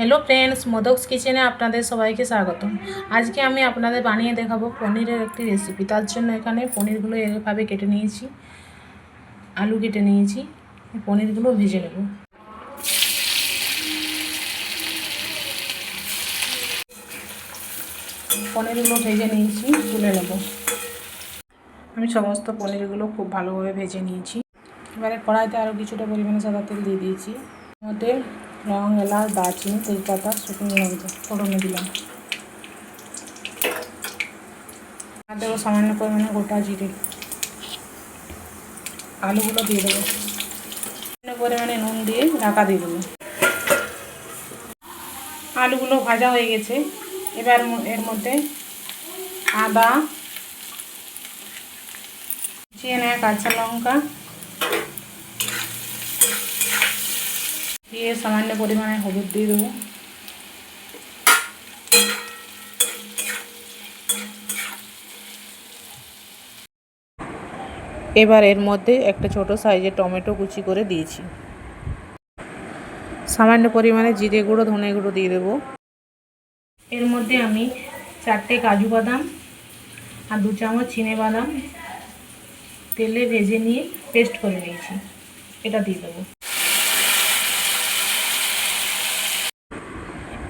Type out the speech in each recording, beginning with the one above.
Hello friends, modaks किचेने आपनादेर सबाइके स्वागतम। आज के आमी आपनादेर बानिये देखाबो पनीरेर एकटी रेसिपि। तार जोन्नो एखाने पनीरगुलो एभाবে केटे निয়েছি, आलू केटे निয়েছি, पनीरगुलो भेजे नेब। पनीरगुलो भेजे निয়েছি, तुले नेब। आमी समस्त पनीरगुलो खूब भालोभाবে भेजे निয়েছি। এবারে কড়াইতে আরও কিছুটা পরিমাণে সাদা তেল দিয়ে দিয়েছি। মধ্যে লং, এলাচ, দারচিনি, তেজপাতা, শুকনো লঙ্কা ফোড়নে দিলাম। আর দেবো সামান্য পরিমাণে গোটা জিরে। আলুগুলো দিয়ে দেবো। সামান্য পরিমাণে নুন দিয়ে ঢাকা দিয়ে দেবো। আলুগুলো ভাজা হয়ে গেছে। এবার এর মধ্যে আদা, কুচিয়ে নেওয়া কাঁচা লঙ্কা দিয়ে সামান্য পরিমাণে হলুদ দিয়ে দেবো। এবার এর মধ্যে একটা ছোট সাইজের টমেটো কুচি করে দিয়েছি। সামান্য পরিমাণে জিরে গুঁড়ো, ধনে গুঁড়ো দিয়ে দেবো। এর মধ্যে আমি 4টে কাজু বাদাম আর 2 চামচ চিনে বাদাম তেলে ভেজে নিয়ে পেস্ট করে নিয়েছি, এটা দিয়ে দেবো।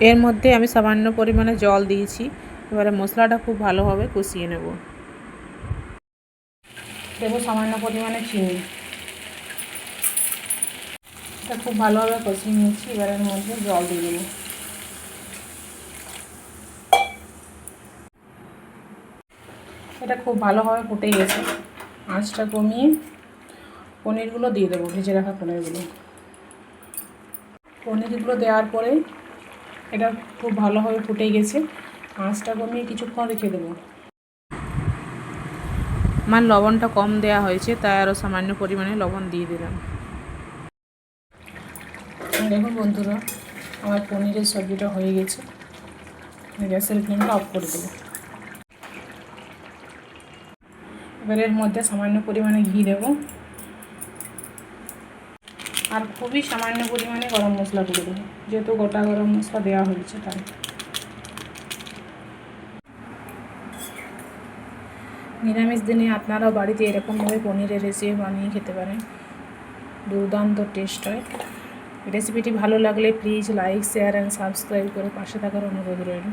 এর মধ্যে আমি সামান্য পরিমাণে জল দিয়েছি। এবারে মশলাটা খুব ভালোভাবে কষিয়ে নেব। দেবো সামান্য পরিমাণে চিনি। এটা খুব ভালোভাবে কষিয়ে নিয়েছি। এবার এর মধ্যে জল দিয়ে দেবো। এটা খুব ভালোভাবে ফুটে গেছে। আঁচটা কমিয়ে পনিরগুলো দিয়ে দেবো, ভেজে রাখা পনিরগুলো দেওয়ার পরে এটা খুব ভালোভাবে ফুটে গেছে। আঁচটা কমিয়ে কিছুক্ষণ রেখে দেবো। আমার লবণটা কম দেওয়া হয়েছে, তাই আরও সামান্য পরিমাণে লবণ দিয়ে দিলাম। দেখুন বন্ধুরা, আমার পনিরের সবজিটা হয়ে গেছে। গ্যাসের ফ্লেমটা অফ করে দেবো। এবার এর মধ্যে সামান্য পরিমাণে ঘি দেবো আর খুবই সামান্য পরিমাণে গরম মশলা করে দেবো, যেহেতু গোটা গরম মশলা দেওয়া হয়েছে তাই। নিরামিষ দিনে আপনারাও বাড়িতে এরকমভাবে পনিরের রেসিপি বানিয়ে খেতে পারেন, দুর্দান্ত টেস্ট হয়। রেসিপিটি ভালো লাগলে please like, share and subscribe করে পাশে থাকার অনুরোধ রইল।